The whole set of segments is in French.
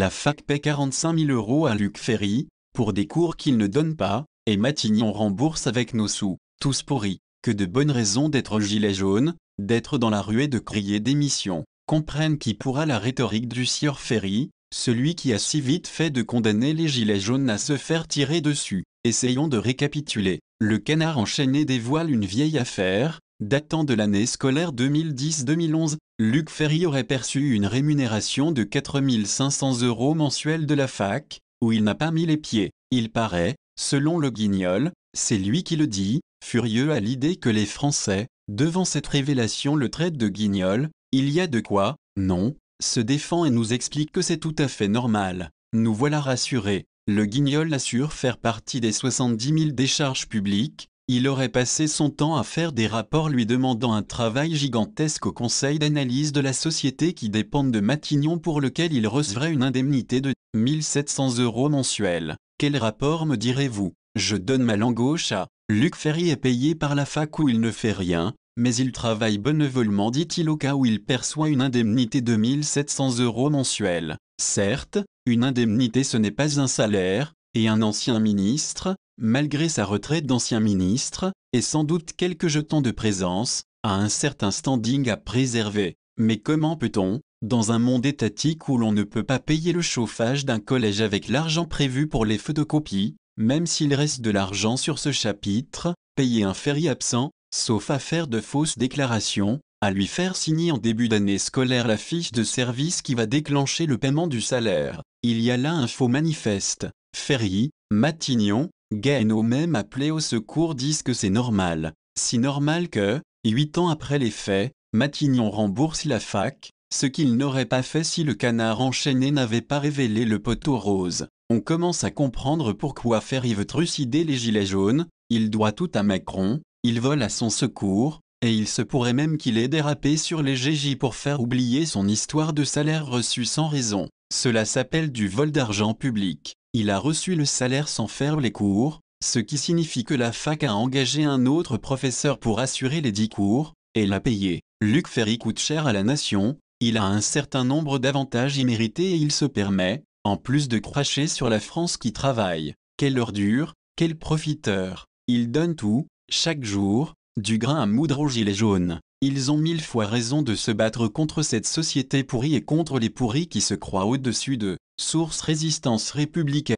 La fac paie 45 000 € à Luc Ferry, pour des cours qu'il ne donne pas, et Matignon rembourse avec nos sous, tous pourris. Que de bonnes raisons d'être gilet jaune, d'être dans la rue et de crier démission. Comprenne qui pourra la rhétorique du sieur Ferry, celui qui a si vite fait de condamner les gilets jaunes à se faire tirer dessus. Essayons de récapituler. Le Canard enchaîné dévoile une vieille affaire, datant de l'année scolaire 2010-2011. Luc Ferry aurait perçu une rémunération de 4 500 € mensuels de la fac, où il n'a pas mis les pieds. Il paraît, selon Le Guignol, c'est lui qui le dit, furieux à l'idée que les Français, devant cette révélation le traitent de guignol. Il y a de quoi, non, se défend et nous explique que c'est tout à fait normal. Nous voilà rassurés. Le Guignol assure faire partie des 70 000 décharges publiques. Il aurait passé son temps à faire des rapports lui demandant un travail gigantesque au conseil d'analyse de la société qui dépendent de Matignon pour lequel il recevrait une indemnité de 1 700 € mensuels. Quel rapport me direz-vous? Je donne ma langue au chat. Luc Ferry est payé par la fac où il ne fait rien, mais il travaille bénévolement, dit-il, au cas où il perçoit une indemnité de 1 700 € mensuels. Certes, une indemnité ce n'est pas un salaire, et un ancien ministre, malgré sa retraite d'ancien ministre, et sans doute quelques jetons de présence, a un certain standing à préserver. Mais comment peut-on, dans un monde étatique où l'on ne peut pas payer le chauffage d'un collège avec l'argent prévu pour les photocopies, même s'il reste de l'argent sur ce chapitre, payer un Ferry absent, sauf à faire de fausses déclarations, à lui faire signer en début d'année scolaire la fiche de service qui va déclencher le paiement du salaire? Il y a là un faux manifeste. Ferry, Matignon, Guéhenno même appelés au secours disent que c'est normal. Si normal que, 8 ans après les faits, Matignon rembourse la fac, ce qu'il n'aurait pas fait si le Canard enchaîné n'avait pas révélé le poteau rose. On commence à comprendre pourquoi Ferry veut trucider les gilets jaunes. Il doit tout à Macron, il vole à son secours, et il se pourrait même qu'il ait dérapé sur les GJ pour faire oublier son histoire de salaire reçu sans raison. Cela s'appelle du vol d'argent public. Il a reçu le salaire sans faire les cours, ce qui signifie que la fac a engagé un autre professeur pour assurer les 10 cours, et l'a payé. Luc Ferry coûte cher à la nation, il a un certain nombre d'avantages immérités et il se permet, en plus de cracher sur la France qui travaille. Quelle ordure, quel profiteur. Il donne tout, chaque jour, du grain à moudre aux gilets jaunes. Ils ont 1000 fois raison de se battre contre cette société pourrie et contre les pourris qui se croient au-dessus d'eux. Source Résistance républicaine.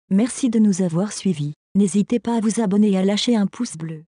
Merci de nous avoir suivis. N'hésitez pas à vous abonner et à lâcher un pouce bleu.